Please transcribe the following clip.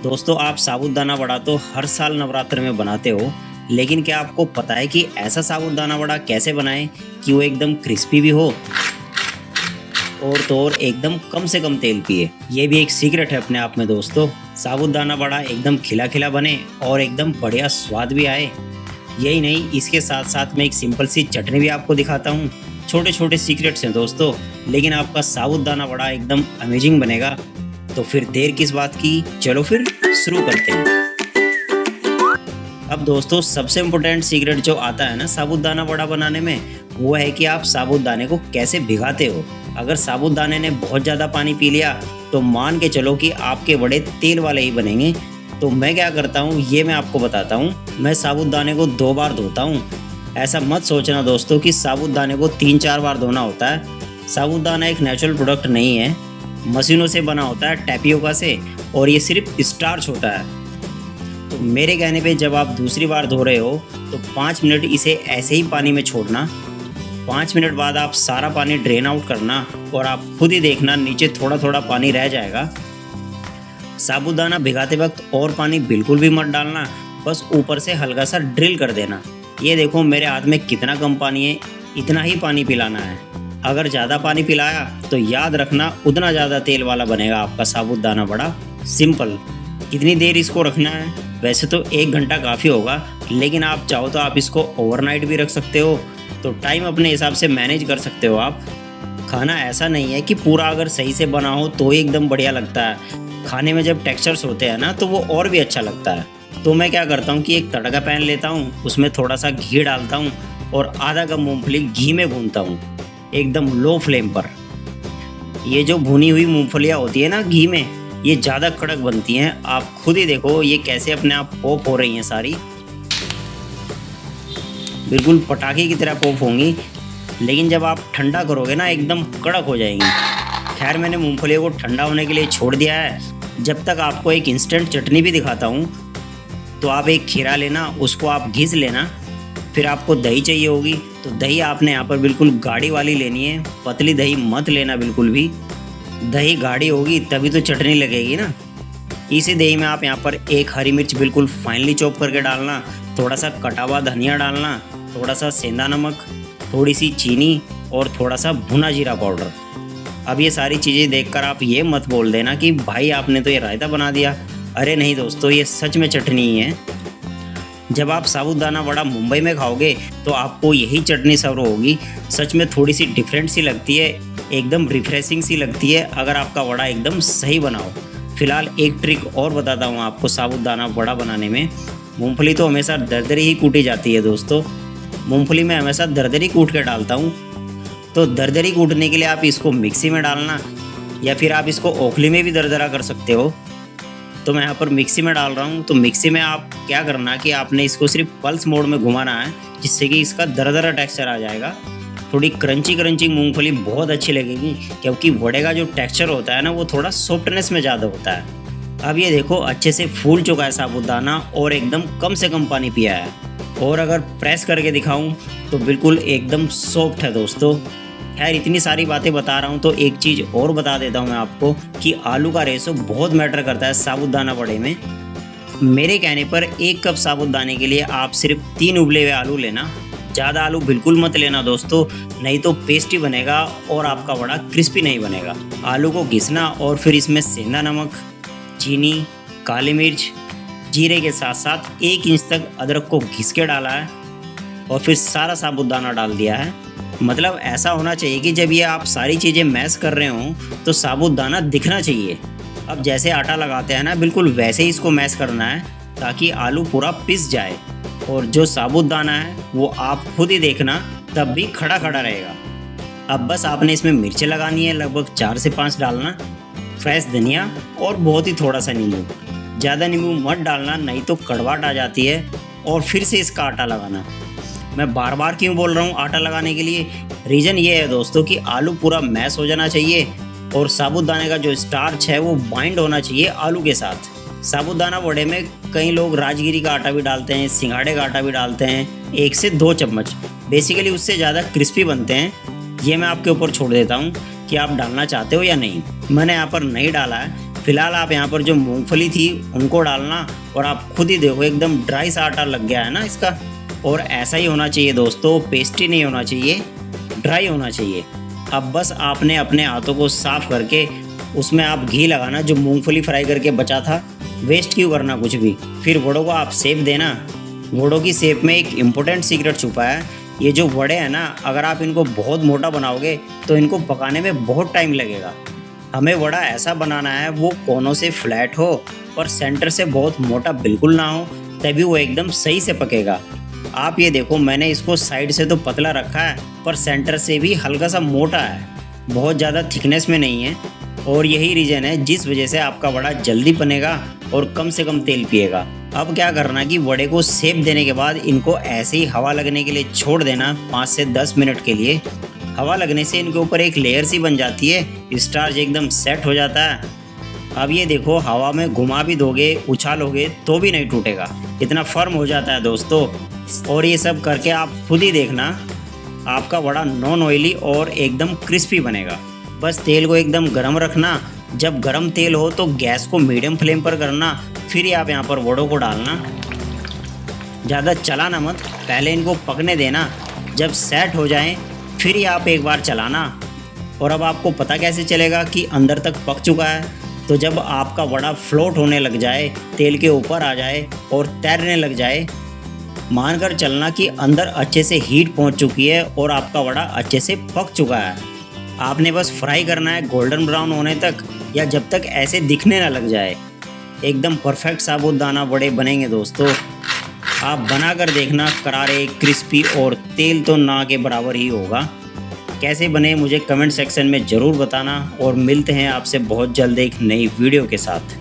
दोस्तों, आप साबूदाना वड़ा तो हर साल नवरात्र में बनाते हो, लेकिन क्या आपको पता है कि ऐसा साबूदाना वड़ा कैसे बनाएं कि वो एकदम क्रिस्पी भी हो और तो और एकदम कम से कम तेल पिए। ये भी एक सीक्रेट है अपने आप में दोस्तों। साबूदाना वड़ा एकदम खिला खिला बने और एकदम बढ़िया स्वाद भी आए। यही नहीं, इसके साथ साथ मैं एक सिंपल सी चटनी भी आपको दिखाता हूँ। छोटे छोटे सीक्रेट्स हैं दोस्तों, लेकिन आपका साबूदाना वड़ा एकदम अमेजिंग बनेगा। तो फिर देर किस बात की, चलो फिर शुरू करते हैं। अब दोस्तों, सबसे इम्पोर्टेंट सीक्रेट जो आता है ना साबूदाना वड़ा बनाने में, वो है कि आप साबूदाने को कैसे भिगाते हो। अगर साबूदाने ने बहुत ज़्यादा पानी पी लिया तो मान के चलो कि आपके वड़े तेल वाले ही बनेंगे। तो मैं क्या करता हूँ ये मैं आपको बताता हूँ। मैं साबूदाने को 2 बार धोता हूँ। ऐसा मत सोचना दोस्तों कि साबूदाने को 3-4 बार धोना होता है। साबूदाना एक नेचुरल प्रोडक्ट नहीं है, मशीनों से बना होता है, टैपियोका से, और ये सिर्फ स्टार्च होता है। तो मेरे कहने पे जब आप दूसरी बार धो रहे हो तो 5 मिनट इसे ऐसे ही पानी में छोड़ना। 5 मिनट बाद आप सारा पानी ड्रेन आउट करना और आप खुद ही देखना नीचे थोड़ा थोड़ा पानी रह जाएगा। साबूदाना भिगाते वक्त और पानी बिल्कुल भी मत डालना, बस ऊपर से हल्का सा ड्रिल कर देना। ये देखो मेरे हाथ में कितना कम पानी है, इतना ही पानी पिलाना है। अगर ज़्यादा पानी पिलाया तो याद रखना उतना ज़्यादा तेल वाला बनेगा आपका साबूदाना वड़ा। सिंपल। कितनी देर इसको रखना है? वैसे तो 1 घंटा काफ़ी होगा, लेकिन आप चाहो तो आप इसको ओवरनाइट भी रख सकते हो। तो टाइम अपने हिसाब से मैनेज कर सकते हो आप। खाना ऐसा नहीं है कि पूरा अगर सही से बना हो तो ही एकदम बढ़िया लगता है। खाने में जब टेक्सचर्स होते हैं ना तो वो और भी अच्छा लगता है। तो मैं क्या करता हूँ कि एक तड़का पैन लेता हूँ, उसमें थोड़ा सा घी डालता हूँ और आधा कप मूँगफली घी में भूनता हूँ एकदम लो फ्लेम पर। ये जो भुनी हुई मूंगफलियाँ होती है ना घी में, ये ज़्यादा कड़क बनती हैं। आप खुद ही देखो ये कैसे अपने आप पॉप हो रही हैं सारी, बिल्कुल पटाखे की तरह पॉप होंगी। लेकिन जब आप ठंडा करोगे ना एकदम कड़क हो जाएंगी। खैर, मैंने मूंगफलियों को ठंडा होने के लिए छोड़ दिया है। जब तक आपको एक इंस्टेंट चटनी भी दिखाता हूँ। तो आप एक खीरा लेना, उसको आप घिस लेना। फिर आपको दही चाहिए होगी, तो दही आपने यहाँ पर बिल्कुल गाढ़ी वाली लेनी है, पतली दही मत लेना बिल्कुल भी। दही गाढ़ी होगी तभी तो चटनी लगेगी ना। इसी दही में आप यहाँ पर एक हरी मिर्च बिल्कुल फाइनली चॉप करके डालना, थोड़ा सा कटा हुआ धनिया डालना, थोड़ा सा सेंधा नमक, थोड़ी सी चीनी और थोड़ा सा भुना जीरा पाउडर। अब ये सारी चीज़ें देखकर आप ये मत बोल देना कि भाई आपने तो ये रायता बना दिया। अरे नहीं दोस्तों, ये सच में चटनी ही है। जब आप साबूदाना वड़ा मुंबई में खाओगे तो आपको यही चटनी सर्व होगी। सच में थोड़ी सी डिफरेंट सी लगती है, एकदम रिफ्रेशिंग सी लगती है अगर आपका वड़ा एकदम सही बनाओ। फिलहाल एक ट्रिक और बताता हूँ आपको साबूदाना वड़ा बनाने में। मूंगफली तो हमेशा दरदरी ही कूटी जाती है दोस्तों। मूंगफली में हमेशा दरदरी कूट के डालता हूँ। तो दरदरी कूटने के लिए आप इसको मिक्सी में डालना, या फिर आप इसको ओखली में भी दरदरा कर सकते हो। तो मैं यहाँ पर मिक्सी में डाल रहा हूँ। तो मिक्सी में आप क्या करना कि आपने इसको सिर्फ पल्स मोड में घुमाना है, जिससे कि इसका दरदरा टेक्सचर आ जाएगा। थोड़ी क्रंची क्रंची मूंगफली बहुत अच्छी लगेगी, क्योंकि वड़े का जो टेक्सचर होता है ना वो थोड़ा सॉफ्टनेस में ज़्यादा होता है। अब ये देखो अच्छे से फूल चुका है साबूदाना और एकदम कम से कम पानी पिया है। और अगर प्रेस करके दिखाऊँ तो बिल्कुल एकदम सॉफ्ट है दोस्तों। खैर, इतनी सारी बातें बता रहा हूँ तो एक चीज़ और बता देता हूँ मैं आपको कि आलू का रेशो बहुत मैटर करता है साबूदाना वड़े में। मेरे कहने पर 1 कप साबूदाने के लिए आप सिर्फ 3 उबले हुए आलू लेना। ज़्यादा आलू बिल्कुल मत लेना दोस्तों, नहीं तो पेस्टी बनेगा और आपका वड़ा क्रिस्पी नहीं बनेगा। आलू को घिसना और फिर इसमें सेंधा नमक, चीनी, काली मिर्च, जीरे के साथ साथ 1 इंच तक अदरक को घिस के डाला है और फिर सारा साबूदाना डाल दिया है। मतलब ऐसा होना चाहिए कि जब ये आप सारी चीज़ें मैश कर रहे हो तो साबूदाना दिखना चाहिए। अब जैसे आटा लगाते हैं ना, बिल्कुल वैसे ही इसको मैश करना है ताकि आलू पूरा पिस जाए। और जो साबूदाना है वो आप खुद ही देखना तब भी खड़ा खड़ा रहेगा। अब बस आपने इसमें मिर्चें लगानी है, लगभग 4 से 5 डालना, फ्रेश धनिया और बहुत ही थोड़ा सा नींबू। ज़्यादा नींबू मत डालना, नहीं तो कड़वाहट आ जाती है। और फिर से इसका आटा लगाना। मैं बार बार क्यों बोल रहा हूँ आटा लगाने के लिए? रीज़न ये है दोस्तों कि आलू पूरा मैश हो जाना चाहिए और साबूदाने का जो स्टार्च है वो बाइंड होना चाहिए आलू के साथ। साबूदाना वड़े में कई लोग राजगिरी का आटा भी डालते हैं, सिंघाड़े का आटा भी डालते हैं, 1 से 2 चम्मच। बेसिकली उससे ज़्यादा क्रिस्पी बनते हैं। ये मैं आपके ऊपर छोड़ देता हूँ कि आप डालना चाहते हो या नहीं। मैंने यहाँ पर नहीं डाला है फिलहाल आप यहाँ पर जो मूंगफली थी उनको डालना, और आप खुद ही देखो एकदम ड्राई सा आटा लग गया है ना इसका। और ऐसा ही होना चाहिए दोस्तों, पेस्टी नहीं होना चाहिए, ड्राई होना चाहिए। अब बस आपने अपने हाथों को साफ करके उसमें आप घी लगाना, जो मूंगफली फ्राई करके बचा था। वेस्ट क्यों करना कुछ भी। फिर वड़ों को आप शेप देना। वड़ों की शेप में एक इम्पोर्टेंट सीक्रेट छुपा है। ये जो वड़े हैं ना, अगर आप इनको बहुत मोटा बनाओगे तो इनको पकाने में बहुत टाइम लगेगा। हमें वड़ा ऐसा बनाना है वो कोनों से फ्लैट हो और सेंटर से बहुत मोटा बिल्कुल ना हो, तभी वो एकदम सही से पकेगा। आप ये देखो, मैंने इसको साइड से तो पतला रखा है पर सेंटर से भी हल्का सा मोटा है, बहुत ज़्यादा थिकनेस में नहीं है। और यही रीज़न है जिस वजह से आपका वड़ा जल्दी बनेगा और कम से कम तेल पिएगा। अब क्या करना कि वड़े को शेप देने के बाद इनको ऐसे ही हवा लगने के लिए छोड़ देना 5 से 10 मिनट के लिए। हवा लगने से इनके ऊपर एक लेयर सी बन जाती है, स्टार्च एकदम सेट हो जाता है। अब ये देखो, हवा में घुमा भी दोगे, उछालोगे तो भी नहीं टूटेगा, इतना फर्म हो जाता है दोस्तों। और ये सब करके आप खुद ही देखना, आपका वड़ा नॉन ऑयली और एकदम क्रिस्पी बनेगा। बस तेल को एकदम गर्म रखना। जब गर्म तेल हो तो गैस को मीडियम फ्लेम पर करना, फिर ही आप यहाँ पर वड़ों को डालना। ज़्यादा चलाना मत, पहले इनको पकने देना। जब सेट हो जाएं फिर ही आप एक बार चलाना। और अब आपको पता कैसे चलेगा कि अंदर तक पक चुका है? तो जब आपका वड़ा फ्लोट होने लग जाए, तेल के ऊपर आ जाए और तैरने लग जाए, मानकर चलना कि अंदर अच्छे से हीट पहुंच चुकी है और आपका वड़ा अच्छे से पक चुका है। आपने बस फ्राई करना है गोल्डन ब्राउन होने तक, या जब तक ऐसे दिखने ना लग जाए। एकदम परफेक्ट साबूदाना वड़े बनेंगे दोस्तों। आप बनाकर देखना, करारे, क्रिस्पी और तेल तो ना के बराबर ही होगा। कैसे बने मुझे कमेंट सेक्शन में ज़रूर बताना, और मिलते हैं आपसे बहुत जल्द एक नई वीडियो के साथ।